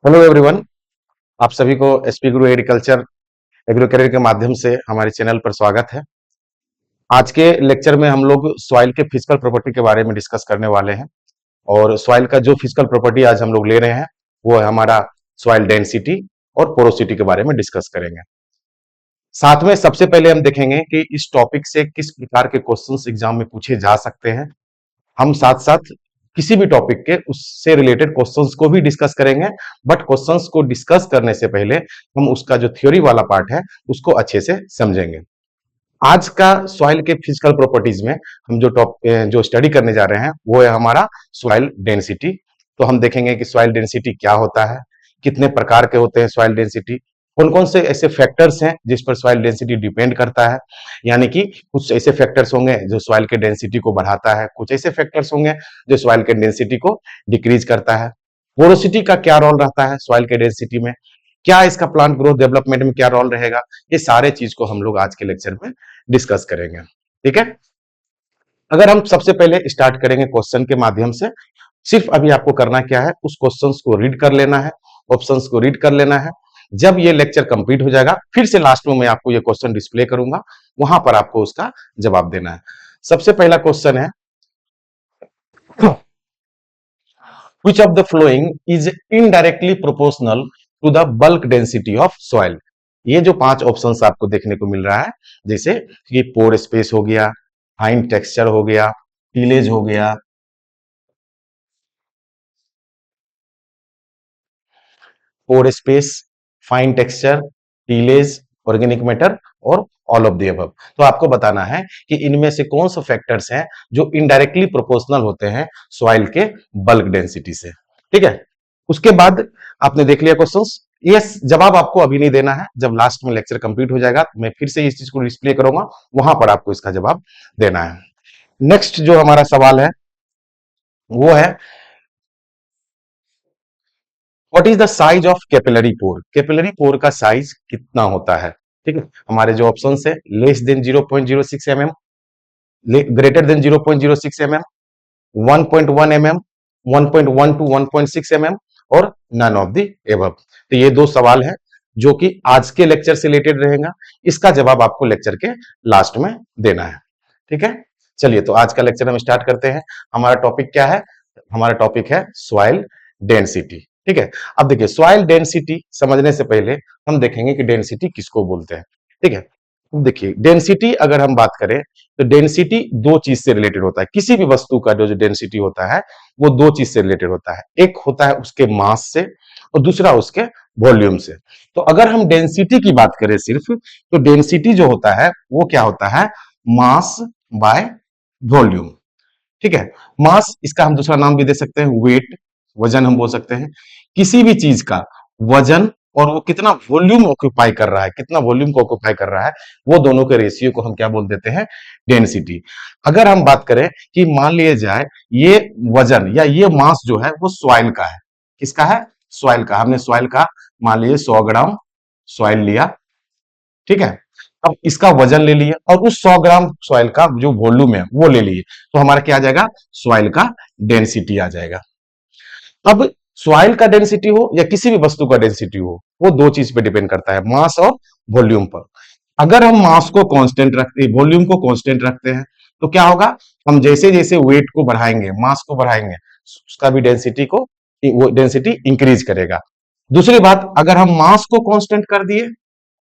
Hello everyone. आप सभी को एसपी गुरु एग्रीकल्चर एग्रो करियर के माध्यम से हमारे चैनल पर स्वागत है। आज के लेक्चर में हम लोग सॉइल के फिजिकल प्रॉपर्टी के बारे में डिस्कस करने वाले हैं। और सॉइल का जो फिजिकल प्रॉपर्टी आज हम लोग ले रहे हैं वो है हमारा सॉइल डेंसिटी और पोरोसिटी के बारे में डिस्कस करेंगे। साथ में सबसे पहले हम देखेंगे कि इस टॉपिक से किस प्रकार के क्वेश्चंस एग्जाम में पूछे जा सकते हैं। हम साथ साथ किसी भी टॉपिक के उससे रिलेटेड क्वेश्चंस को भी डिस्कस करेंगे, बट क्वेश्चंस को डिस्कस करने से पहले हम उसका जो थ्योरी वाला पार्ट है उसको अच्छे से समझेंगे। आज का सॉइल के फिजिकल प्रॉपर्टीज में हम जो स्टडी करने जा रहे हैं वो है हमारा सॉइल डेंसिटी। तो हम देखेंगे कि सॉइल डेंसिटी क्या होता है, कितने प्रकार के होते हैं सॉइल डेंसिटी, कौन कौन से ऐसे फैक्टर्स हैं जिस पर सॉइल डेंसिटी डिपेंड करता है। यानी कि कुछ ऐसे फैक्टर्स होंगे जो सॉइल के डेंसिटी को बढ़ाता है, कुछ ऐसे फैक्टर्स होंगे जो सॉइल के डेंसिटी को डिक्रीज करता है। पोरोसिटी का क्या रोल रहता है सॉइल के डेंसिटी में, क्या इसका प्लांट ग्रोथ डेवलपमेंट में क्या रोल रहेगा, ये सारे चीज को हम लोग आज के लेक्चर में डिस्कस करेंगे। ठीक है, अगर हम सबसे पहले स्टार्ट करेंगे क्वेश्चन के माध्यम से। सिर्फ अभी आपको करना क्या है, उस क्वेश्चंस को रीड कर लेना है, ऑप्शंस को रीड कर लेना है। जब ये लेक्चर कंप्लीट हो जाएगा फिर से लास्ट में मैं आपको ये क्वेश्चन डिस्प्ले करूंगा, वहां पर आपको उसका जवाब देना है। सबसे पहला क्वेश्चन है, which of the following is indirectly proportional to the bulk density of soil। ये जो 5 ऑप्शंस आपको देखने को मिल रहा है, जैसे ये पोर स्पेस हो गया, फाइन टेक्सचर हो गया, टीलेज हो गया, pore space, fine texture, tillage, organic matter और ऑल ऑफ द अबव। तो आपको बताना है कि इनमें से कौन से फैक्टर्स हैं जो इनडायरेक्टली प्रोपोर्शनल होते हैं सॉइल के बल्क डेंसिटी से। ठीक है, उसके बाद आपने देख लिया क्वेश्चंस। ये जवाब आपको अभी नहीं देना है, जब लास्ट में लेक्चर कंप्लीट हो जाएगा मैं फिर से इस चीज को डिस्प्ले करूंगा, वहां पर आपको इसका जवाब देना है। नेक्स्ट जो हमारा सवाल है वो है, what is the size of capillary pore. Capillary pore का साइज कितना होता है। ठीक है, हमारे जो ऑप्शन है, less than 0.06 mm, greater than 0.06 mm, 1.1 mm, 1.1 to 1.6 mm और नन ऑफ द एबव। तो ये दो सवाल है जो कि आज के लेक्चर से रिलेटेड रहेगा। इसका जवाब आपको लेक्चर के लास्ट में देना है। ठीक है, चलिए तो आज का लेक्चर हम स्टार्ट करते हैं। हमारा टॉपिक क्या है, हमारा टॉपिक है सॉइल डेंसिटी। ठीक है, अब देखिए सॉइल डेंसिटी समझने से पहले हम देखेंगे कि डेंसिटी किसको बोलते हैं। ठीक है, देखिए डेंसिटी अगर हम बात करें तो डेंसिटी दो चीज से रिलेटेड होता है। किसी भी वस्तु का जो डेंसिटी होता है वो दो चीज से रिलेटेड होता है, एक होता है उसके मास से और दूसरा उसके वॉल्यूम से। तो अगर हम डेंसिटी की बात करें सिर्फ, तो डेंसिटी जो होता है वो क्या होता है, मास बाय वॉल्यूम। ठीक है, मास इसका हम दूसरा नाम भी दे सकते हैं वेट, वजन हम बोल सकते हैं। किसी भी चीज का वजन और वो कितना वॉल्यूम ऑक्यूपाई कर रहा है, कितना वॉल्यूम को ऑक्यूपाई कर रहा है, वो दोनों के रेशियो को हम क्या बोल देते हैं, डेंसिटी। अगर हम बात करें कि मान लिया जाए ये वजन या ये मास जो है वो सॉइल का है, किसका है, सॉइल का। हमने सॉइल का मान लीजिए 100 ग्राम सॉइल लिया। ठीक है, अब इसका वजन ले लिए और उस 100 ग्राम सॉइल का जो वॉल्यूम है वो ले लिए, तो हमारा क्या आ जाएगा, सॉइल का डेंसिटी आ जाएगा। अब सॉइल का डेंसिटी हो या किसी भी वस्तु का डेंसिटी हो, वो दो चीज पे डिपेंड करता है, मास और वॉल्यूम पर। अगर हम मास को कांस्टेंट रखते हैं, वॉल्यूम को कांस्टेंट रखते हैं, तो क्या होगा, हम जैसे जैसे वेट को बढ़ाएंगे, मास को बढ़ाएंगे, उसका भी डेंसिटी को, वो डेंसिटी इंक्रीज करेगा। दूसरी बात, अगर हम मास को कांस्टेंट कर दिए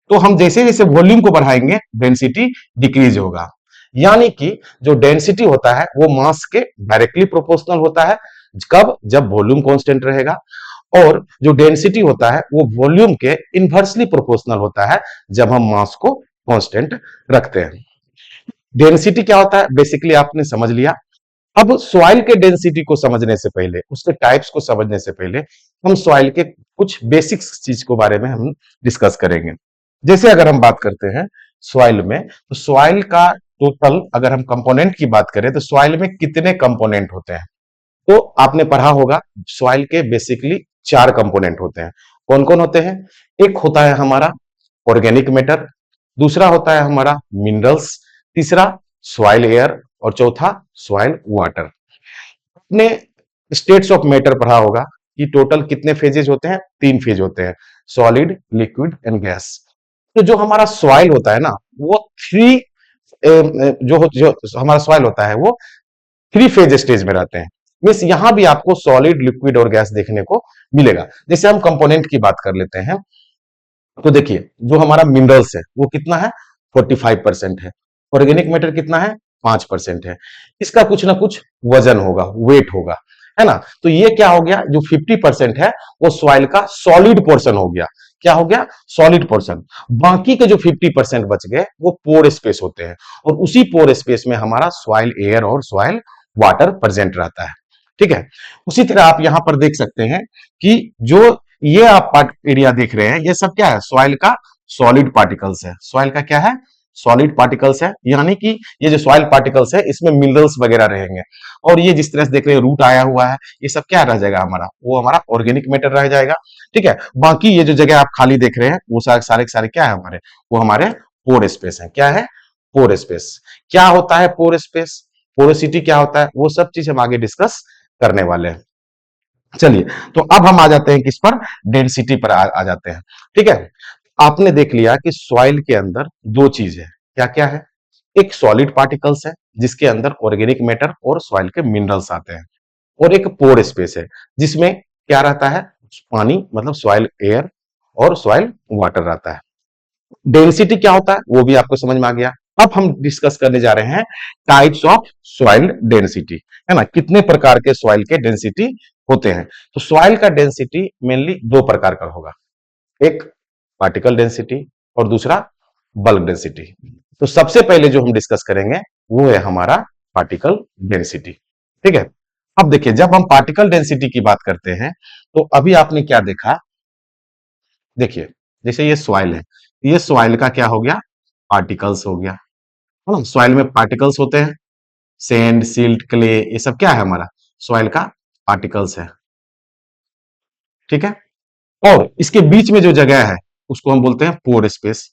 तो हम जैसे जैसे वॉल्यूम को बढ़ाएंगे डेंसिटी डिक्रीज होगा। यानी कि जो डेंसिटी होता है वो मास के डायरेक्टली प्रोपोर्शनल होता है, कब, जब वॉल्यूम कांस्टेंट रहेगा। और जो डेंसिटी होता है वो वॉल्यूम के इनवर्सली प्रोपोर्शनल होता है जब हम मास को कांस्टेंट रखते हैं। डेंसिटी क्या होता है बेसिकली आपने समझ लिया। अब सॉइल के डेंसिटी को समझने से पहले, उसके टाइप्स को समझने से पहले, हम सॉइल के कुछ बेसिक्स चीज के बारे में हम डिस्कस करेंगे। जैसे अगर हम बात करते हैं सॉइल में, तो सॉइल का टोटल अगर हम कंपोनेंट की बात करें तो सॉइल में कितने कंपोनेंट होते हैं, तो आपने पढ़ा होगा सॉइल के बेसिकली 4 कंपोनेंट होते हैं। कौन कौन होते हैं, एक होता है हमारा ऑर्गेनिक मैटर, दूसरा होता है हमारा मिनरल्स, तीसरा सॉइल एयर और चौथा सॉइल वाटर। आपने स्टेट्स ऑफ मैटर पढ़ा होगा, कि टोटल कितने फेजेज होते हैं, 3 फेज होते हैं, सॉलिड, लिक्विड एंड गैस। तो जो हमारा सॉइल होता है ना, वो थ्री जो हमारा सॉइल होता है वो 3 फेज स्टेज में रहते हैं। मीन्स यहां भी आपको सॉलिड, लिक्विड और गैस देखने को मिलेगा। जैसे हम कंपोनेंट की बात कर लेते हैं, तो देखिए जो हमारा मिनरल्स है वो कितना है, 45% है। ऑर्गेनिक मैटर कितना है, 5% है। इसका कुछ ना कुछ वजन होगा, वेट होगा, है ना। तो ये क्या हो गया, जो 50% है वो सॉइल का सॉलिड पोर्शन हो गया। क्या हो गया, सॉलिड पोर्शन। बाकी के जो 50% बच गए वो पोर स्पेस होते हैं, और उसी पोर स्पेस में हमारा सॉइल एयर और सॉइल वाटर प्रेजेंट रहता है। ठीक है। उसी तरह आप यहां पर देख सकते हैं कि जो ये आप पार्ट एरिया देख रहे हैं, ये सब क्या है, सॉइल का सॉलिड पार्टिकल्स है। सॉइल का क्या है, सॉलिड पार्टिकल्स है। यानी कि ये जो सॉइल पार्टिकल्स है इसमें मिनरल्स वगैरह रहेंगे। और ये जिस तरह से देख रहे हैं रूट आया हुआ है, ये सब क्या रह जाएगा हमारा, वो हमारा ऑर्गेनिक मैटर रह जाएगा। ठीक है। बाकी ये जो जगह आप खाली देख रहे हैं वो सारे सारे सारे क्या है हमारे, वो हमारे पोर स्पेस है। क्या है, पोर स्पेस। क्या होता है पोर स्पेस, पोरोसिटी क्या होता है, वो सब चीज हम आगे डिस्कस करने वाले हैं। चलिए, तो अब हम आ जाते हैं किस पर, डेंसिटी पर आ जाते हैं। ठीक है। आपने देख लिया कि सॉइल के अंदर दो चीज है। क्या क्या है, एक सॉलिड पार्टिकल्स है जिसके अंदर ऑर्गेनिक मैटर और सॉइल के मिनरल्स आते हैं, और एक पोर स्पेस है जिसमें क्या रहता है, पानी मतलब सॉइल एयर और सॉइल वाटर रहता है। डेंसिटी क्या होता है वो भी आपको समझ में आ गया। अब हम डिस्कस करने जा रहे हैं टाइप्स ऑफ सॉइल डेंसिटी, है ना, कितने प्रकार के सॉइल के डेंसिटी होते हैं। तो सॉइल का डेंसिटी मेनली दो प्रकार का होगा, एक पार्टिकल डेंसिटी और दूसरा बल्क डेंसिटी। तो सबसे पहले जो हम डिस्कस करेंगे वो है हमारा पार्टिकल डेंसिटी। ठीक है। अब देखिए, जब हम पार्टिकल डेंसिटी की बात करते हैं तो अभी आपने क्या देखा, देखिए जैसे ये सॉइल है, ये सॉइल का क्या हो गया, पार्टिकल्स हो गया, है ना। सॉइल में पार्टिकल्स होते हैं, सैंड, सिल्ट, क्ले, ये सब क्या है हमारा, सॉइल का पार्टिकल्स है। ठीक है। और इसके बीच में जो जगह है उसको हम बोलते हैं पोर स्पेस।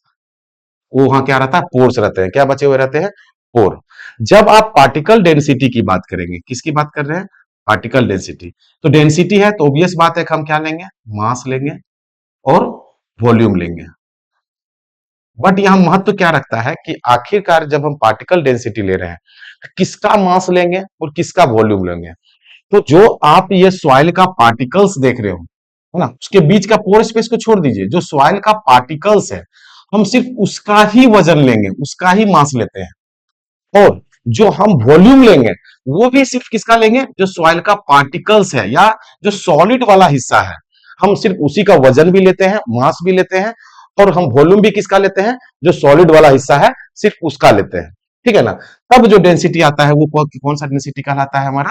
वो वहां क्या रहता है, पोर्स रहते हैं। क्या बचे हुए रहते हैं, पोर। जब आप पार्टिकल डेंसिटी की बात करेंगे, किसकी बात कर रहे हैं, पार्टिकल डेंसिटी। तो डेंसिटी है तो ऑब्वियस बात है कि हम क्या लेंगे, मास लेंगे और वॉल्यूम लेंगे। बट यहां महत्व क्या रखता है कि आखिरकार जब हम पार्टिकल डेंसिटी ले रहे हैं, किसका मास लेंगे और किसका वॉल्यूम लेंगे। तो जो आप ये सॉइल का पार्टिकल्स देख रहे हो, है ना, उसके बीच का पोर स्पेस को छोड़ दीजिए, जो सॉइल का पार्टिकल्स है हम सिर्फ उसका ही वजन लेंगे, उसका ही मास लेते हैं। और जो हम वॉल्यूम लेंगे वो भी सिर्फ किसका लेंगे, जो सॉइल का पार्टिकल्स है या जो सॉलिड वाला हिस्सा है, हम सिर्फ उसी का वजन भी लेते हैं, मास भी लेते हैं, और हम वॉल्यूम भी किसका लेते हैं, जो सॉलिड वाला हिस्सा है सिर्फ उसका लेते हैं। ठीक है ना। तब जो डेंसिटी आता है वो कौन सा डेंसिटी कहलाता है, हमारा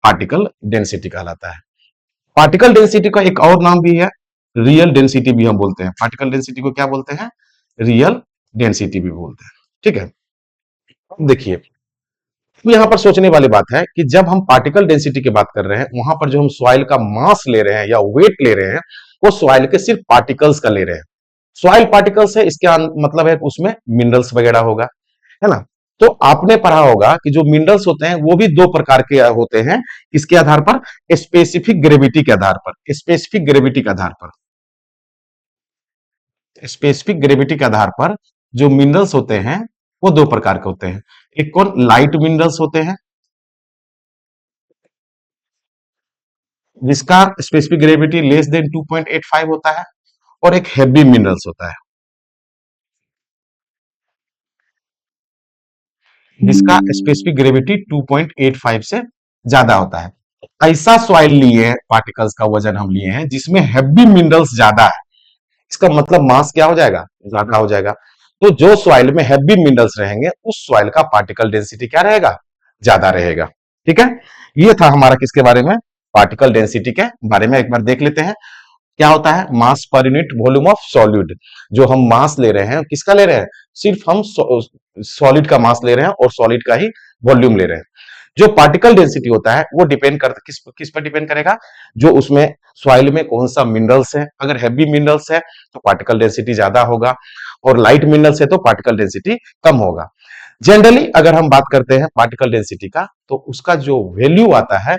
पार्टिकल डेंसिटी कहलाता है। पार्टिकल डेंसिटी का एक और नाम भी है, रियल डेंसिटी भी हम बोलते हैं। पार्टिकल डेंसिटी को क्या बोलते हैं, रियल डेंसिटी भी बोलते हैं। ठीक है। अब देखिए, तो यहां पर सोचने वाली बात है कि जब हम पार्टिकल डेंसिटी की बात कर रहे हैं, वहां पर जो हम सॉइल का मास ले रहे हैं या वेट ले रहे हैं, वो सॉइल के सिर्फ पार्टिकल्स का ले रहे हैं। सॉइल पार्टिकल्स है, इसके मतलब है कि उसमें मिनरल्स वगैरह होगा, है ना। तो आपने पढ़ा होगा कि जो मिनरल्स होते हैं वो भी दो प्रकार के होते हैं, किसके आधार पर, स्पेसिफिक ग्रेविटी के आधार पर। स्पेसिफिक ग्रेविटी के आधार पर, स्पेसिफिक ग्रेविटी के आधार पर जो मिनरल्स होते हैं वो दो प्रकार के होते हैं। एक कौन, लाइट मिनरल्स होते हैं जिसका स्पेसिफिक ग्रेविटी लेस देन 2.85 होता है, और एक हैवी मिनरल्स होता है जिसका स्पेसिफिक ग्रेविटी 2.85 से ज्यादा होता है। ऐसा सॉइल लिए पार्टिकल्स का वजन हम लिए हैं जिसमें हैवी मिनरल्स ज्यादा है, इसका मतलब मास क्या हो जाएगा, ज्यादा हो जाएगा। तो जो सॉइल में हैवी मिनरल्स रहेंगे उस सॉइल का पार्टिकल डेंसिटी क्या रहेगा, ज्यादा रहेगा। ठीक है। ये था हमारा किसके बारे में, पार्टिकल डेंसिटी के बारे में। एक बार देख लेते हैं क्या होता है, मास per unit volume of solid. जो हम मास ले रहे हैं किसका ले रहे हैं, सिर्फ हम सॉलिड का मास ले रहे हैं और सॉलिड का ही वॉल्यूम ले रहे हैं। जो पार्टिकल डेंसिटी होता है वो डिपेंड करता किस किस पर डिपेंड करेगा, जो उसमें सॉइल में कौन सा मिनरल्स है। अगर हैवी मिनरल्स है तो पार्टिकल डेंसिटी ज्यादा होगा, और लाइट मिनरल्स है तो पार्टिकल डेंसिटी कम होगा। जनरली अगर हम बात करते हैं पार्टिकल डेंसिटी का, तो उसका जो वैल्यू आता है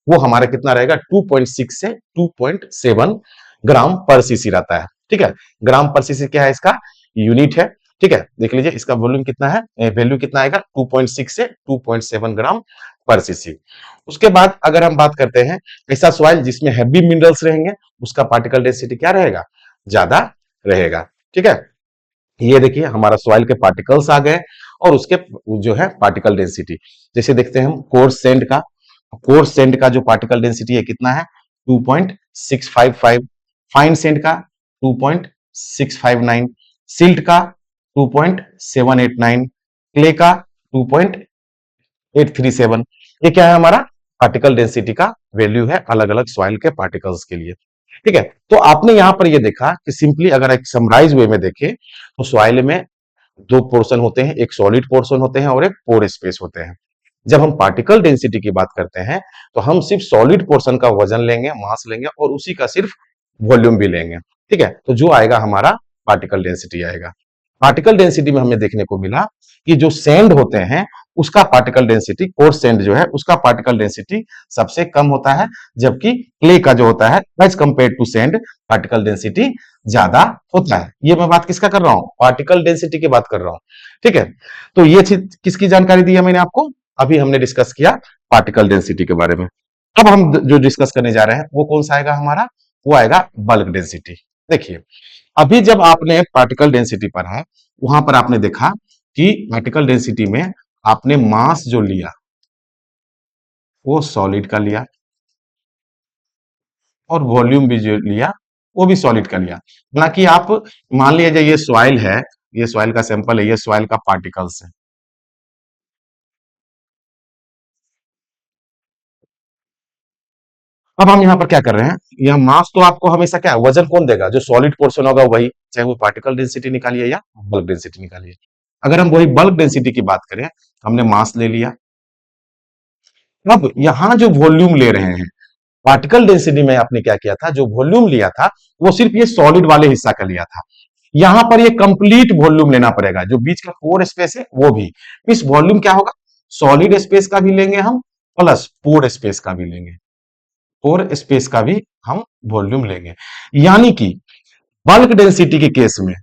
वो हमारा कितना रहेगा 2.6 से 2.7 ग्राम पर सीसी रहता है। ठीक है, ग्राम पर सीसी क्या है, इसका यूनिट है। ठीक है, देख लीजिए इसका वॉल्यूम कितना है, वैल्यू कितना आएगा 2.6 से 2.7 ग्राम पर सीसी। उसके बाद अगर हम बात करते हैं ऐसा सॉइल जिसमें हैवी मिनरल्स रहेंगे, उसका पार्टिकल डेंसिटी क्या रहेगा, ज्यादा रहेगा। ठीक है, ये देखिए हमारा सॉइल के पार्टिकल्स आ गए और उसके जो है पार्टिकल डेंसिटी। जैसे देखते हैं हम कोर्स सैंड का जो पार्टिकल डेंसिटी है कितना है 2.655, फाइन सैंड का 2.659, सिल्ट का 2.789, क्ले का 2.837। ये क्या है हमारा पार्टिकल डेंसिटी का वैल्यू है अलग अलग सॉइल के पार्टिकल्स के लिए। ठीक है, तो आपने यहां पर ये देखा कि सिंपली अगर एक समराइज वे में देखें तो सॉइल में दो पोर्शन होते हैं, एक सॉलिड पोर्शन होते हैं और एक पोर स्पेस होते हैं। जब हम पार्टिकल डेंसिटी की बात करते हैं तो हम सिर्फ सॉलिड पोर्शन का वजन लेंगे, मास लेंगे और उसी का सिर्फ वॉल्यूम भी लेंगे। ठीक है, तो जो आएगा हमारा पार्टिकल डेंसिटी आएगा। पार्टिकल डेंसिटी में हमें देखने को मिला कि जो सैंड होते हैं उसका पार्टिकल डेंसिटी, कोर्स सैंड जो है उसका पार्टिकल डेंसिटी सबसे कम होता है, जबकि क्ले का जो होता है as compare to sand particle density ज्यादा होता है। ये मैं बात किसका कर रहा हूं, पार्टिकल डेंसिटी की बात कर रहा हूं। ठीक है, तो ये चीज किसकी जानकारी दी है मैंने आपको, अभी हमने डिस्कस किया पार्टिकल डेंसिटी के बारे में। अब हम जो डिस्कस करने जा रहे हैं वो कौन सा आएगा हमारा, वो आएगा बल्क डेंसिटी। देखिए अभी जब आपने पार्टिकल डेंसिटी पढ़ा वहां पर आपने देखा कि पार्टिकल डेंसिटी में आपने मास जो लिया वो सॉलिड का लिया और वॉल्यूम भी जो लिया वो भी सॉलिड का लिया। हालांकि आप मान लीजिए ये सॉइल है, ये सॉइल का सैंपल है, ये सॉइल का पार्टिकल्स है। अब हम यहां पर क्या कर रहे हैं, यह मास तो आपको हमेशा क्या वजन कौन देगा, जो सॉलिड पोर्शन होगा वही, चाहे वो पार्टिकल डेंसिटी निकालिए या बल्क डेंसिटी निकालिए। अगर हम वही बल्क डेंसिटी की बात करें, हमने मास ले लिया। अब यहां जो वॉल्यूम ले रहे हैं, पार्टिकल डेंसिटी में आपने क्या किया था, जो वॉल्यूम लिया था वो सिर्फ ये सॉलिड वाले हिस्सा का लिया था। यहां पर ये कंप्लीट वॉल्यूम लेना पड़ेगा, जो बीच का पोर स्पेस है वो भी। इस वॉल्यूम क्या होगा, सॉलिड स्पेस का भी लेंगे हम प्लस पोर स्पेस का भी लेंगे, पोर स्पेस का भी हम वॉल्यूम लेंगे। यानी कि बल्क डेंसिटी के केस में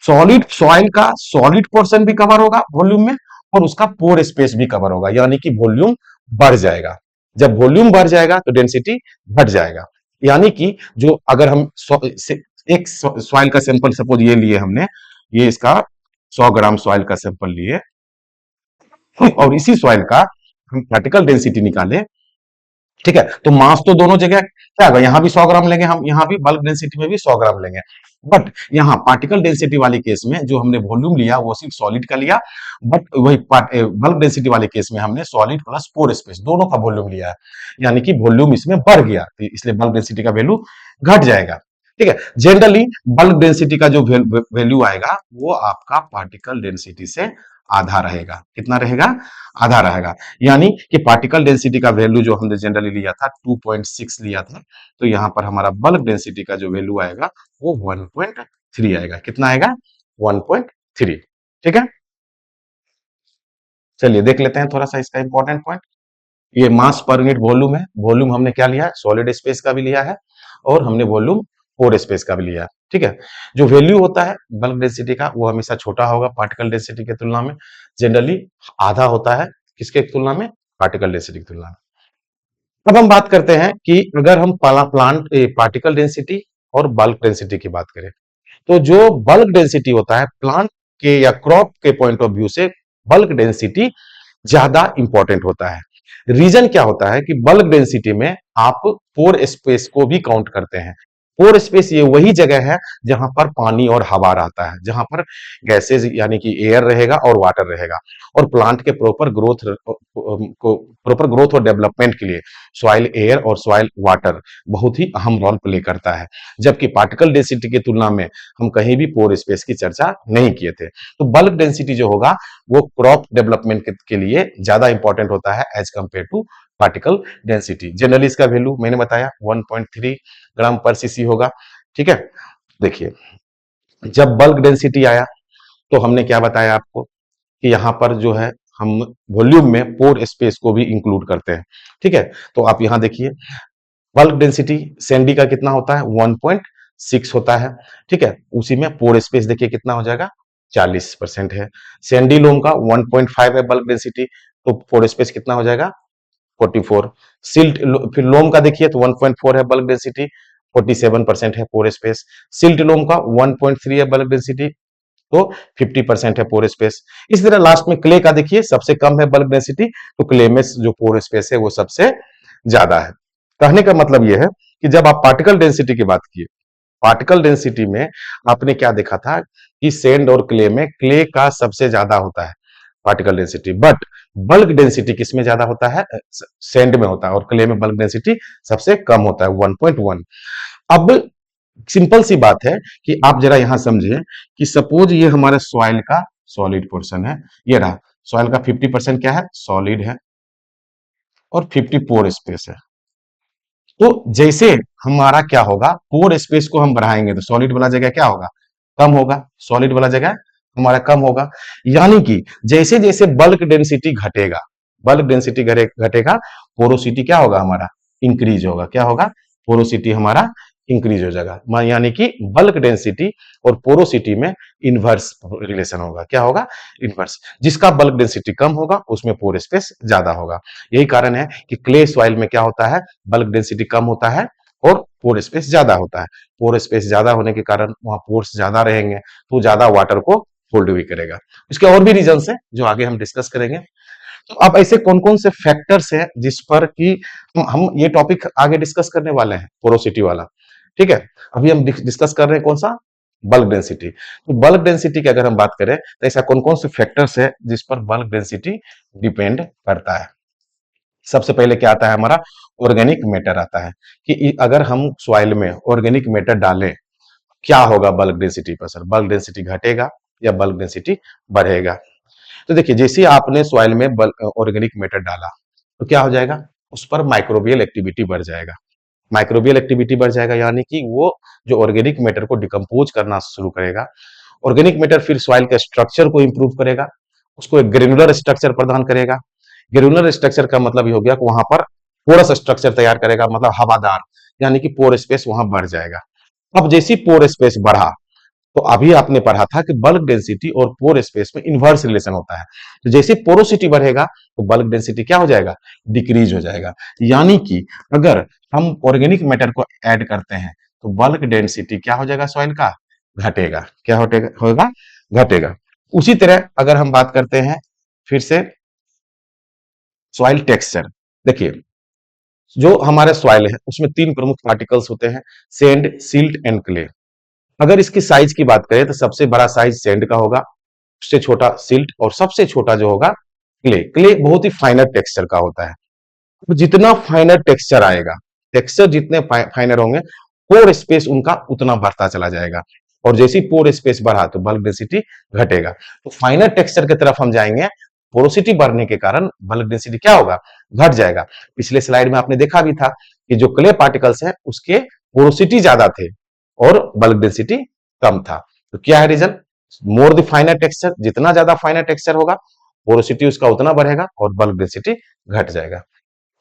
सॉलिड सॉइल का सॉलिड पोर्शन भी कवर होगा वॉल्यूम में और उसका पोर स्पेस भी कवर होगा, यानी कि वॉल्यूम बढ़ जाएगा। जब वॉल्यूम बढ़ जाएगा तो डेंसिटी घट जाएगा। यानी कि जो अगर हम एक सॉइल का सैंपल सपोज ये लिए हमने, ये इसका 100 ग्राम सॉइल का सैंपल लिए और इसी सॉइल का हम पार्टिकल डेंसिटी निकाले। ठीक है, तो मास तो दोनों जगह क्या होगा, यहां भी 100 ग्राम लेंगे हम, यहां भी बल्क डेंसिटी में भी 100 ग्राम लेंगे। बट यहां पार्टिकल डेंसिटी वाले केस में जो हमने वॉल्यूम लिया वो सिर्फ सॉलिड का लिया, बट वही बल्क डेंसिटी वाले केस में हमने सॉलिड प्लस पोर स्पेस दोनों का वॉल्यूम लिया है, यानी कि वॉल्यूम इसमें बढ़ गया, तो इसलिए बल्क डेंसिटी का वैल्यू घट जाएगा। ठीक है, जनरली बल्क डेंसिटी का जो वैल्यू आएगा वो आपका पार्टिकल डेंसिटी से आधा रहेगा। कितना रहेगा, आधा रहेगा। यानी कि पार्टिकल डेंसिटी का वैल्यू जो हमने जनरली लिया था 2.6 लिया था, तो यहां पर हमारा बल्क डेंसिटी का जो वैल्यू आएगा वो 1.3 आएगा। कितना आएगा, 1.3। ठीक है, चलिए देख लेते हैं थोड़ा सा इसका इंपॉर्टेंट पॉइंट। ये मास पर यूनिट वॉल्यूम है, वॉल्यूम हमने क्या लिया है, सॉलिड स्पेस का भी लिया है और हमने वॉल्यूम पोर स्पेस का भी लिया है। ठीक है, जो वैल्यू होता है बल्क डेंसिटी का वो हमेशा छोटा होगा पार्टिकल डेंसिटी की तुलना में, जनरली आधा होता है किसके तुलना में, पार्टिकल डेंसिटी की तुलना में। अब हम बात करते हैं कि अगर हम प्लांट पार्टिकल डेंसिटी और बल्क डेंसिटी की बात करें, तो जो बल्क डेंसिटी होता है प्लांट के या क्रॉप के पॉइंट ऑफ व्यू से बल्क डेंसिटी ज्यादा इंपॉर्टेंट होता है। रीजन क्या होता है कि बल्क डेंसिटी में आप पोर स्पेस को भी काउंट करते हैं। पोर स्पेस ये वही जगह है जहां पर पानी और हवा रहता है, जहां पर गैसेज यानी कि एयर रहेगा और वाटर रहेगा, और प्लांट के प्रॉपर ग्रोथ और डेवलपमेंट के लिए सॉइल एयर और सॉइल वाटर बहुत ही अहम रोल प्ले करता है। जबकि पार्टिकल डेंसिटी की तुलना में हम कहीं भी पोर स्पेस की चर्चा नहीं किए थे। तो बल्क डेंसिटी जो होगा वो क्रॉप डेवलपमेंट के लिए ज्यादा इंपॉर्टेंट होता है as compare to particle density. Generally इसका वैल्यू मैंने बताया 1.3 ग्राम पर सीसी होगा। ठीक है, देखिए जब बल्क डेंसिटी आया तो हमने क्या बताया आपको कि यहां पर जो है हम वॉल्यूम में पोर स्पेस को भी इंक्लूड करते हैं। ठीक है, तो आप यहां देखिए बल्क डेंसिटी सैंडी का कितना होता है 1.6 होता है। ठीक है, उसी में पोर स्पेस देखिए कितना हो जाएगा 40% है। सैंडी लोम का 1.5 है बल्क डेंसिटी, तो पोर स्पेस कितना हो जाएगा 44। सिल्ट फिर लोम का देखिए तो 1.4 है बल्क डेंसिटी, 47% है पोर स्पेस। सिल्ट लोम का 1.3 है बल्क डेंसिटी, तो 50% है पोर स्पेस। इस तरह लास्ट में क्ले का देखिए सबसे कम है बल्क डेंसिटी, तो क्ले में जो पोर स्पेस है वो सबसे ज्यादा है। कहने का मतलब यह है कि जब आप पार्टिकल डेंसिटी की बात किए, पार्टिकल डेंसिटी में आपने क्या देखा था कि सैंड और क्ले में क्ले का सबसे ज्यादा होता है particle density, but bulk density किसमें ज्यादा होता है सैंड में होता है, और क्ले में बल्क डेंसिटी सबसे कम होता है 1.1। अब सिंपल सी बात है कि आप जरा यहां समझिए कि सपोज ये हमारे सॉइल का सॉलिड पोर्शन है, ये रहा सॉइल का 50% क्या है सॉलिड है और 50 पोर स्पेस है। तो जैसे हमारा क्या होगा पोर स्पेस को हम बढ़ाएंगे तो सॉलिड वाला जगह क्या होगा कम होगा, सॉलिड वाला जगह हमारा कम होगा। यानी कि जैसे जैसे बल्क डेंसिटी घटेगा, बल्क डेंसिटी घटेगा, पोरोसिटी क्या होगा हमारा इंक्रीज होगा। क्या होगा पोरोसिटी हमारा इंक्रीज हो जाएगा, यानी कि बल्क डेंसिटी और पोरोसिटी में इनवर्स रिलेशन होगा। क्या होगा इनवर्स, जिसका बल्क डेंसिटी कम होगा उसमें पोर स्पेस ज्यादा होगा। यही कारण है कि क्ले सॉइल में क्या होता है बल्क डेंसिटी कम होता है और पोर स्पेस ज्यादा होता है। पोर स्पेस ज्यादा होने के कारण वहां पोर्स ज्यादा रहेंगे तो ज्यादा वाटर को होल्ड भी करेगा। इसके और भी रीजन है जो आगे हम डिस्कस करेंगे। तो अब ऐसे कौन कौन से फैक्टर्स हैं जिस पर कि हम ये टॉपिक आगे डिस्कस करने वाले हैं पोरोसिटी वाला। ठीक है, अभी हम डिस्कस कर रहे हैं कौन सा बल्क डेंसिटी। तो बल्क डेंसिटी की अगर हम बात करें तो ऐसा कौन कौन से फैक्टर्स है जिस पर बल्क डेंसिटी डिपेंड करता है। सबसे पहले क्या आता है हमारा ऑर्गेनिक मैटर आता है कि अगर हम सॉइल में ऑर्गेनिक मैटर डालें क्या होगा बल्क डेंसिटी पर सर, बल्क डेंसिटी घटेगा या बल्क डेंसिटी बढ़ेगा। तो देखिए जैसे आपने सॉइल में ऑर्गेनिक मैटर डाला तो क्या हो जाएगा उस पर माइक्रोबियल एक्टिविटी बढ़ जाएगा। माइक्रोबियल एक्टिविटी बढ़ जाएगा यानी कि वो जो ऑर्गेनिक मैटर को डिकम्पोज करना शुरू करेगा। ऑर्गेनिक मैटर फिर सॉइल के स्ट्रक्चर को इंप्रूव करेगा, उसको एक ग्रेनुलर स्ट्रक्चर प्रदान करेगा। ग्रेनुलर स्ट्रक्चर का मतलब ये हो गया कि वहां पर पोरस स्ट्रक्चर तैयार करेगा, मतलब हवादार, यानी कि पोर स्पेस वहां बढ़ जाएगा। अब जैसी पोर स्पेस बढ़ा तो अभी आपने पढ़ा था कि बल्क डेंसिटी और पोर स्पेस में इनवर्स रिलेशन होता है। तो जैसे पोरोसिटी बढ़ेगा तो बल्क डेंसिटी क्या हो जाएगा डिक्रीज हो जाएगा। यानी कि अगर हम ऑर्गेनिक मैटर को ऐड करते हैं तो बल्क डेंसिटी क्या हो जाएगा सॉइल का घटेगा। क्या होगा घटेगा। उसी तरह अगर हम बात करते हैं फिर से सॉइल टेक्सचर, देखिए जो हमारे सॉइल है उसमें तीन प्रमुख पार्टिकल्स होते हैं सैंड सिल्ट एंड क्ले। अगर इसकी साइज की बात करें तो सबसे बड़ा साइज सैंड का होगा, उससे छोटा सिल्ट और सबसे छोटा जो होगा क्ले। क्ले बहुत ही फाइनर टेक्सचर का होता है। तो जितना फाइनर टेक्सचर आएगा, टेक्सचर जितने फाइनर होंगे पोर स्पेस उनका उतना बढ़ता चला जाएगा, और जैसी पोर स्पेस बढ़ा तो बल्क डेंसिटी घटेगा। तो फाइनर टेक्सचर की तरफ हम जाएंगे, पोरोसिटी बढ़ने के कारण बल्क डेंसिटी क्या होगा घट जाएगा। पिछले स्लाइड में आपने देखा भी था कि जो क्ले पार्टिकल्स हैं उसके पोरोसिटी ज्यादा थे और बल्क डेंसिटी कम था। तो क्या है reason, more the finer texture, जितना ज्यादा फाइनर टेक्सचर होगा पोरोसिटी उसका उतना बढ़ेगा और बल्क डेंसिटी घट जाएगा।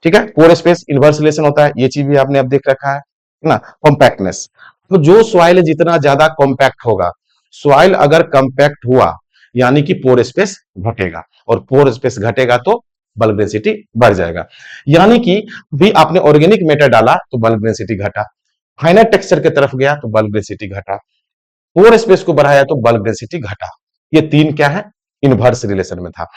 ठीक है, पोर स्पेस इनवर्स रिलेशन होता है, ये चीज भी आपने अब देख रखा है ना। कॉम्पैक्टनेस, तो जो सॉइल जितना ज्यादा कॉम्पैक्ट होगा, सॉइल अगर कॉम्पैक्ट हुआ यानी कि पोर स्पेस घटेगा, और पोर स्पेस घटेगा तो बल्क डेंसिटी बढ़ जाएगा। यानी कि भी आपने ऑर्गेनिक मैटर डाला तो बल्क डेंसिटी घटा, फाइनर टेक्सचर की तरफ गया तो बल्क डेंसिटी घटा, पोर स्पेस को बढ़ाया तो बल्क डेंसिटी घटा। ये तीन क्या है इनवर्स रिलेशन में था।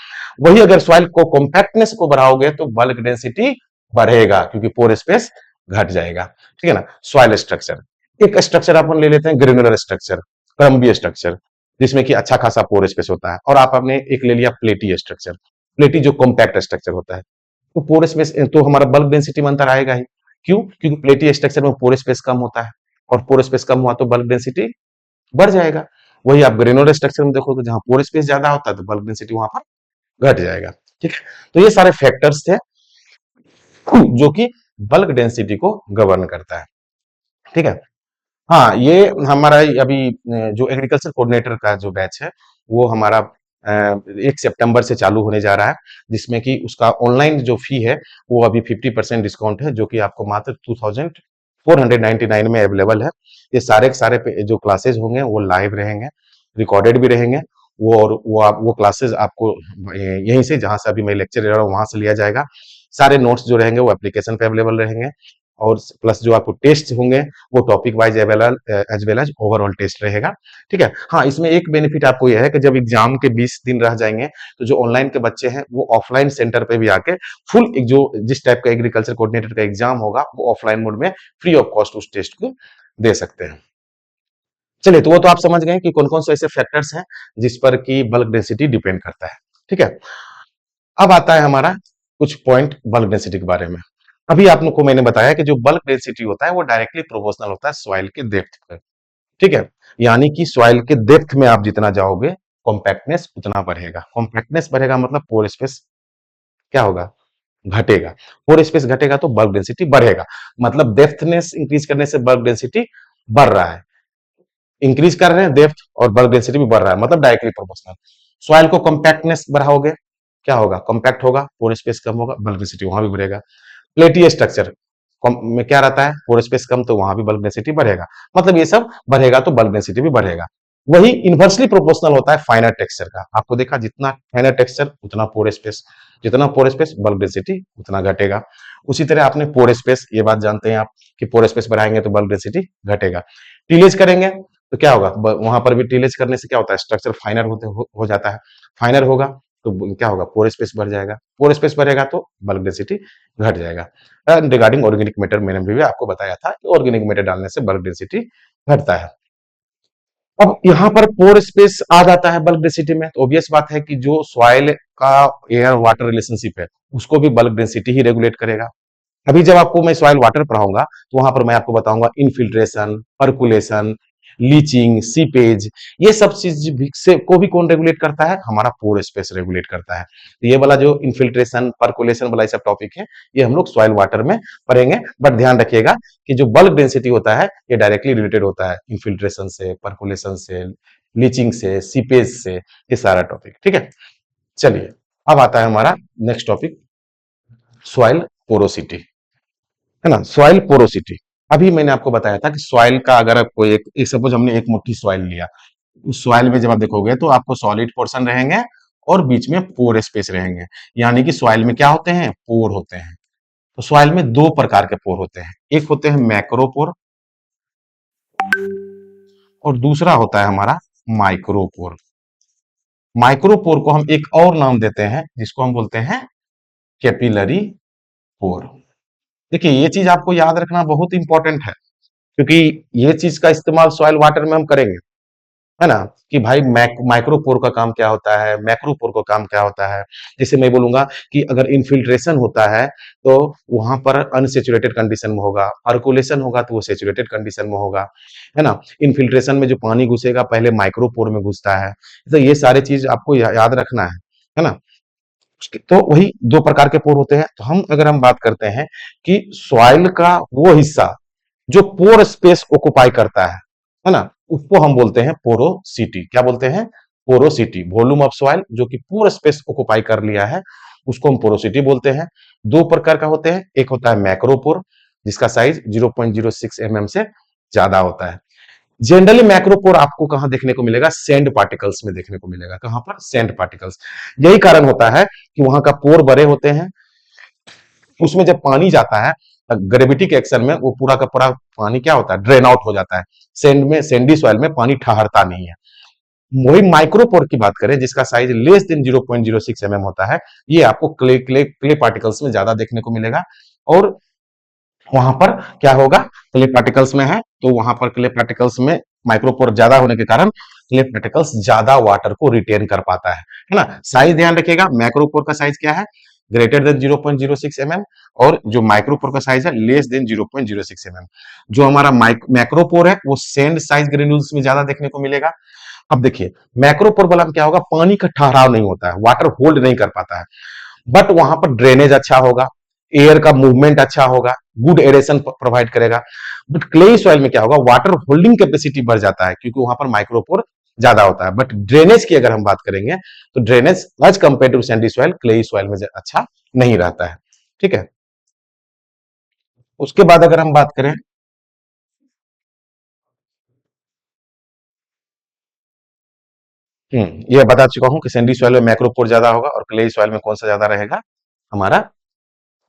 वही अगर सॉइल को कॉम्पैक्टनेस को बढ़ाओगे तो बल्क डेंसिटी बढ़ेगा क्योंकि पोर स्पेस घट जाएगा। ठीक है ना। सॉइल स्ट्रक्चर, एक स्ट्रक्चर अपन ले लेते हैं ग्रेनुलर स्ट्रक्चर, क्रम्बी स्ट्रक्चर, जिसमें कि अच्छा खासा पोर स्पेस होता है, और आप आपने एक ले लिया प्लेटी स्ट्रक्चर, प्लेटी जो कॉम्पैक्ट स्ट्रक्चर होता है। तो पोर स्पेस तो हमारा बल्क डेंसिटी में अंतर आएगा ही। क्यों, क्योंकि प्लेटी स्ट्रक्चर में पोर स्पेस कम होता है, और पोर स्पेस कम हुआ तो बल्क डेंसिटी बढ़ जाएगा। वही आप ग्रेनुलर स्ट्रक्चर में देखोगे जहां पोर स्पेस ज्यादा होता है तो बल्क डेंसिटी वहां पर घट जाएगा। ठीक है, तो ये सारे फैक्टर्स थे जो कि बल्क डेंसिटी को गवर्न करता है। ठीक है, हाँ ये हमारा अभी जो एग्रीकल्चर कोऑर्डिनेटर का जो बैच है वो हमारा 1 सितंबर से चालू होने जा रहा है, जिसमें कि उसका ऑनलाइन जो फी है वो अभी 50% डिस्काउंट है, जो कि आपको मात्र 2499 में अवेलेबल है। ये सारे के सारे जो क्लासेस होंगे वो लाइव रहेंगे, रिकॉर्डेड भी रहेंगे। वो और वो क्लासेस आपको यहीं से, जहां से अभी मैं लेक्चर ले रहा हूँ वहां से लिया जाएगा। सारे नोट्स जो रहेंगे वो एप्लीकेशन पे अवेलेबल रहेंगे, और प्लस जो आपको टेस्ट होंगे वो topic wise available as well as overall test रहेगा। ठीक है। हाँ, इसमें एक बेनिफिट आपको यह है कि जब एग्जाम के 20 दिन रह जाएंगे तो जो ऑनलाइन के बच्चे हैं वो ऑफलाइन सेंटर पे भी आके फुल जो जिस टाइप का एग्रीकल्चर कोऑर्डिनेटर का एग्जाम होगा वो ऑफलाइन मोड में फ्री ऑफ कॉस्ट उस टेस्ट को दे सकते हैं। चलिए, तो वो तो आप समझ गए कि कौन कौन से ऐसे फैक्टर्स हैं जिस पर कि बल्क डेंसिटी डिपेंड करता है। ठीक है। अब आता है हमारा कुछ पॉइंट बल्क डेंसिटी के बारे में। अभी आप लोग को मैंने बताया कि जो बल्क डेंसिटी होता है वो डायरेक्टली प्रोपोर्शनल होता है सॉइल के डेप्थ पर। ठीक है। यानी कि सॉइल के डेप्थ में आप जितना जाओगे कॉम्पैक्टनेस उतना बढ़ेगा। कॉम्पैक्टनेस बढ़ेगा मतलब पोर स्पेस क्या होगा, घटेगा। पोर स्पेस घटेगा तो बल्क डेंसिटी बढ़ेगा। मतलब डेप्थनेस इंक्रीज करने से बल्क डेंसिटी बढ़ रहा है, इंक्रीज कर रहे हैं डेप्थ और बल्क डेंसिटी भी बढ़ रहा है, मतलब डायरेक्टली प्रोपोर्शनल। सॉइल को कॉम्पैक्टनेस बढ़ाओगे, क्या होगा, कॉम्पैक्ट होगा, पोर स्पेस कम होगा, बल्क डेंसिटी वहां भी बढ़ेगा। प्लेटी स्ट्रक्चर में क्या रहता है, पोर स्पेस कम तो वहां भी बल्क डेंसिटी बढ़ेगा। मतलब ये सब बढ़ेगा तो बल्क डेंसिटी भी बढ़ेगा। वही इनवर्सली प्रोपोर्शनल होता है फाइनर टेक्सचर का। आपको देखा, जितना फाइनर टेक्सचर उतना पोर स्पेस, जितना पोर स्पेस बल्क डेंसिटी उतना घटेगा। उसी तरह आपने पोर स्पेस, ये बात जानते हैं आप कि पोर स्पेस बढ़ाएंगे तो बल्क डेंसिटी घटेगा। टीलेज करेंगे तो क्या होगा, वहां पर भी टीलेज करने से क्या होता है, स्ट्रक्चर फाइनर हो जाता है। फाइनर होगा तो क्या होगा, पोर स्पेस बढ़ जाएगा। पोर स्पेस बढ़ेगा तो बल्क डेंसिटी घट जाएगा। रिगार्डिंग ऑर्गेनिक मैटर मैंने भी आपको बताया था कि ऑर्गेनिक मैटर डालने से बल्क डेंसिटी घटता है। अब यहां पर पोर स्पेस आ जाता है बल्क डेंसिटी में, तो ऑब्वियस बात है कि जो सॉइल का एयर वाटर रिलेशनशिप है उसको भी बल्क डेंसिटी ही रेगुलेट करेगा। अभी जब आपको मैं सॉइल वाटर पढ़ाऊंगा तो वहां पर मैं आपको बताऊंगा इनफिल्ट्रेशन, पर्कुलेशन, लीचिंग, सीपेज, ये सब चीज से को भी कौन रेगुलेट करता है, हमारा पोर स्पेस रेगुलेट करता है। तो ये वाला जो इनफिल्ट्रेशन, पर्कुलेशन वाला सब टॉपिक है ये हम लोग सॉइल वाटर में पढ़ेंगे। बट ध्यान रखिएगा कि जो बल्क डेंसिटी होता है ये डायरेक्टली रिलेटेड होता है इनफिल्ट्रेशन से, पर्कुलेशन से, लीचिंग से, सीपेज से, ये सारा टॉपिक। ठीक है। चलिए, अब आता है हमारा नेक्स्ट टॉपिक, सॉइल पोरोसिटी, है ना। सॉइल पोरोसिटी, अभी मैंने आपको बताया था कि सॉइल का अगर आपको एक सपोज हमने एक मुट्ठी सॉइल लिया, उस सॉइल में जब आप देखोगे तो आपको सॉलिड पोर्शन रहेंगे और बीच में पोर स्पेस रहेंगे। यानी कि सॉइल में क्या होते हैं, पोर होते हैं। तो सॉइल में दो प्रकार के पोर होते हैं, एक होते हैं मैक्रोपोर और दूसरा होता है हमारा माइक्रोपोर। माइक्रोपोर को हम एक और नाम देते हैं जिसको हम बोलते हैं कैपिलरी पोर। देखिए, ये चीज आपको याद रखना बहुत इंपॉर्टेंट है, क्योंकि ये चीज का इस्तेमाल सॉइल वाटर में हम करेंगे, है ना। कि भाई माइक्रोपोर का काम क्या होता है, मैक्रोपोर का काम क्या होता है। जैसे मैं बोलूंगा कि अगर इन्फिल्ट्रेशन होता है तो वहां पर अनसेचुरेटेड कंडीशन में होगा, पर्कुलेशन होगा तो वो सेचुरेटेड कंडीशन में होगा, है ना। इन्फिल्ट्रेशन में जो पानी घुसेगा पहले माइक्रोपोर में घुसता है। तो ये सारी चीज आपको याद रखना है ना। तो वही दो प्रकार के पोर होते हैं। तो अगर हम बात करते हैं कि सॉइल का वो हिस्सा जो पोर स्पेस ऑक्युपाई करता है ना, उसको हम बोलते हैं पोरोसिटी। क्या बोलते हैं, पोरोसिटी। वॉल्यूम ऑफ सॉइल जो कि पूरा स्पेस ऑक्युपाई कर लिया है उसको हम पोरोसिटी बोलते हैं। दो प्रकार का होते हैं, एक होता है मैक्रोपोर जिसका साइज 0.06 mm से ज्यादा होता है। जनरली मैक्रोपोर आपको कहां देखने को मिलेगा, सैंड पार्टिकल्स में देखने को मिलेगा। कहां पर, सैंड पार्टिकल्स। यही कारण होता है कि वहां का पोर बड़े होते हैं, उसमें जब पानी जाता है ग्रेविटी के एक्शन में वो पूरा का पूरा पानी क्या होता है, ड्रेन आउट हो जाता है। सैंड में, सैंडी सॉइल में पानी ठहरता नहीं है। वही माइक्रोपोर की बात करें जिसका साइज लेस देन 0.06 mm होता है, ये आपको क्ले क्ले क्ले पार्टिकल्स में ज्यादा देखने को मिलेगा। और वहां पर क्या होगा, क्ले पार्टिकल्स में है तो वहां पर क्ले पार्टिकल्स में माइक्रोपोर ज्यादा होने के कारण क्ले पार्टिकल्स ज्यादा वाटर को रिटेन कर पाता है ना। साइज ध्यान रखिएगा, मैक्रोपोर का साइज क्या है, ग्रेटर देन 0.06 mm, और जो माइक्रोपोर का साइज है लेस देन 0.06 mm। जो हमारा मैक्रोपोर है वो सैंड साइज ग्रेन्यूल्स में ज्यादा देखने को मिलेगा। अब देखिए, मैक्रोपोर वाला में क्या होगा, पानी का ठहराव नहीं होता है, वाटर होल्ड नहीं कर पाता है, बट वहां पर ड्रेनेज अच्छा होगा, एयर का मूवमेंट अच्छा होगा, गुड एरेशन प्रोवाइड करेगा। बट क्ले सॉइल में क्या होगा, वाटर होल्डिंग कैपेसिटी बढ़ जाता है क्योंकि वहां पर माइक्रोपोर ज्यादा होता है। बट ड्रेनेज की अगर हम बात करेंगे तो drainage as compare to sandy soil, clayey soil में अच्छा नहीं रहता है। ठीक है, उसके बाद अगर हम बात करें, ये बता चुका हूं कि सैंडी सॉइल में मैक्रोपोर ज्यादा होगा और क्लेई सॉइल में कौन सा ज्यादा रहेगा, हमारा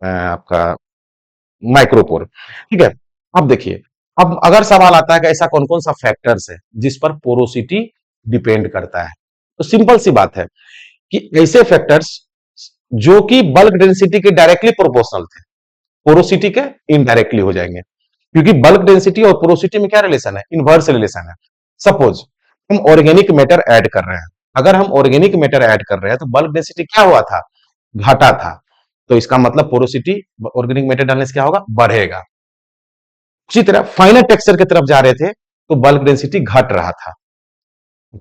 आपका माइक्रोपोर। ठीक है, अब देखिए, अब अगर सवाल आता है कि ऐसा कौन कौन सा फैक्टर्स है जिस पर पोरोसिटी डिपेंड करता है, तो सिंपल सी बात है कि ऐसे फैक्टर्स जो कि बल्क डेंसिटी के डायरेक्टली प्रोपोर्शनल थे, पोरोसिटी के इनडायरेक्टली हो जाएंगे, क्योंकि बल्क डेंसिटी और पोरोसिटी में क्या रिलेशन है, इनवर्स रिलेशन है। सपोज हम ऑर्गेनिक मैटर ऐड कर रहे हैं, अगर हम ऑर्गेनिक मैटर ऐड कर रहे हैं तो बल्क डेंसिटी क्या हुआ था, घटा था, तो इसका मतलब पोरोसिटी ऑर्गेनिक मैटर डालने से क्या होगा, बढ़ेगा। उसी तरह फाइनर टेक्सचर की तरफ जा रहे थे तो बल्क डेंसिटी घट रहा था,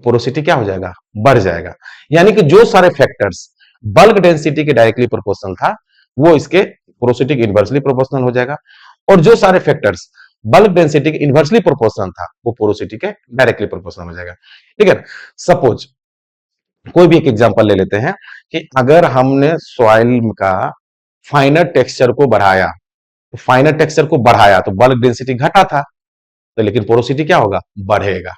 पोरोसिटी क्या हो जाएगा, बढ़ जाएगा। यानी कि जो सारे फैक्टर्स बल्क डेंसिटी के डायरेक्टली प्रोपोर्शनल था वो इसके पोरोसिटी के इनवर्सली प्रोपोर्शनल हो जाएगा, और जो सारे फैक्टर्स बल्क डेंसिटी के इनवर्सली प्रोपोर्शनल था वो पोरोसिटी के डायरेक्टली प्रोपोर्शनल हो जाएगा। ठीक है, सपोज कोई भी एक एग्जांपल ले लेते हैं कि अगर हमने सॉइल का फाइनर टेक्सचर को बढ़ाया, तो फाइनर टेक्सचर को बढ़ाया तो बल्क डेंसिटी घटा था, तो लेकिन पोरोसिटी क्या होगा, बढ़ेगा।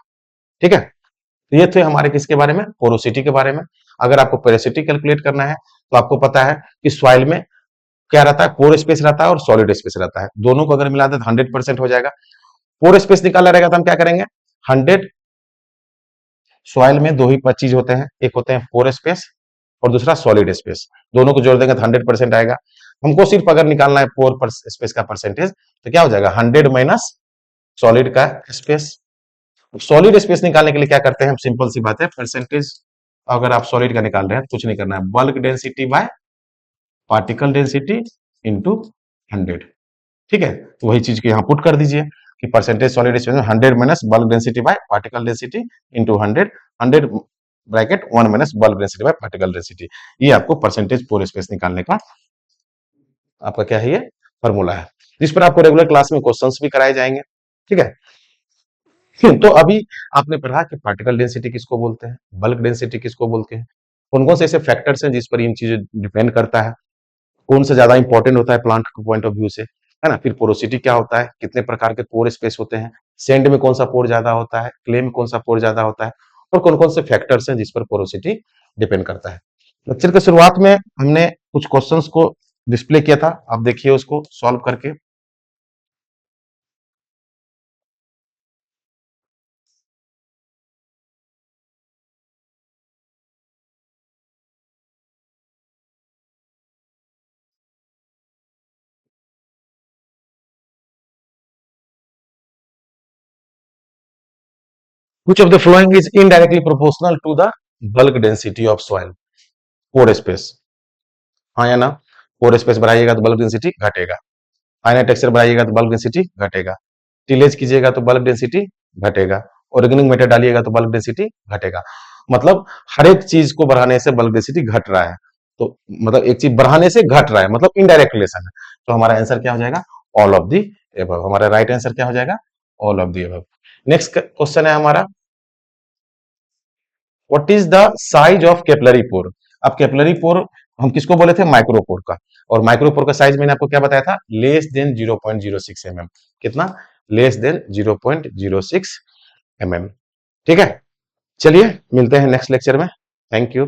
ठीक है, तो ये थे हमारे किसके बारे में, पोरोसिटी के बारे में। अगर आपको पोरोसिटी कैलकुलेट करना है तो आपको पता है कि सॉइल में क्या रहता है, पोर स्पेस रहता है और सॉलिड स्पेस रहता है, दोनों को अगर मिला दे तो 100% हो जाएगा। पोर स्पेस निकाला रहेगा तो हम क्या करेंगे, 100, सॉइल में दो ही चीज होते हैं, एक होते हैं पोर स्पेस और दूसरा सॉलिड स्पेस, दोनों को जोड़ देंगे तो 100% आएगा। हमको सिर्फ अगर निकालना है पोर स्पेस का परसेंटेज तो क्या हो जाएगा, 100 माइनस सॉलिड का स्पेस। सॉलिड स्पेस निकालने के लिए क्या करते हैं हम, सिंपल सी बात है, परसेंटेज अगर आप सॉलिड का निकाल रहे हैं तो कुछ नहीं करना है, bulk density bye particle density into 100। ठीक है, तो वही चीज को यहां पुट कर दीजिए कि परसेंटेज सॉलिड स्पेस में 100 minus bulk density bye particle density into 100, 100 bracket 1 minus bulk density bye particle density. ये आपको परसेंटेज पोर स्पेस निकालने का आपका क्या है, ये फॉर्मूला है, जिस पर आपको रेगुलर क्लास में क्वेश्चंस भी कराए जाएंगे। ठीक है, तो अभी आपने पढ़ा कि पार्टिकल डेंसिटी किसको बोलते हैं, बल्क डेंसिटी किसको बोलते हैं, कौन कौन से ऐसे फैक्टर्स हैं जिस पर इन चीजें डिपेंड करता है, कौन सा ज्यादा इंपॉर्टेंट होता है प्लांट के पॉइंट ऑफ व्यू से, है ना। फिर पोरोसिटी क्या होता है, कितने प्रकार के पोर स्पेस होते हैं, सैंड में कौन सा पोर ज्यादा होता है, क्ले में कौन सा पोर ज्यादा होता है, और कौन कौन से फैक्टर्स हैं जिस पर पोरोसिटी डिपेंड करता है। लेक्चर के शुरुआत में हमने कुछ क्वेश्चंस को डिस्प्ले किया था, आप देखिए उसको सॉल्व करके। Which of the following is indirectly proportional to the bulk density of soil? Pore space, हाँ या ना, पोर स्पेस बढ़ाइएगा तो बल्क डेंसिटी घटेगा, फाइनाइट टेक्सचर बढ़ाइएगा तो बल्क डेंसिटी घटेगा, टिलेज कीजिएगा तो बल्क डेंसिटी घटेगा, ऑर्गेनिक मैटर डालिएगा तो बल्क डेंसिटी घटेगा। मतलब हर एक चीज को बढ़ाने से बल्क डेंसिटी घट रहा है, तो मतलब एक चीज बढ़ाने से घट रहा है, मतलब इनडायरेक्ट रिलेशन है। तो हमारा आंसर क्या हो जाएगा, ऑल ऑफ दी एबव। हमारा राइट आंसर क्या हो जाएगा, all of the above. Next question है हमारा, what is the size of capillary pore. अब कैपिलरी पोर हम किसको बोले थे, माइक्रोपोर का, और माइक्रोपोर का साइज मैंने आपको क्या बताया था, लेस देन 0.06 mm, कितना, लेस देन 0.06 mm। ठीक है, चलिए मिलते हैं नेक्स्ट लेक्चर में, थैंक यू।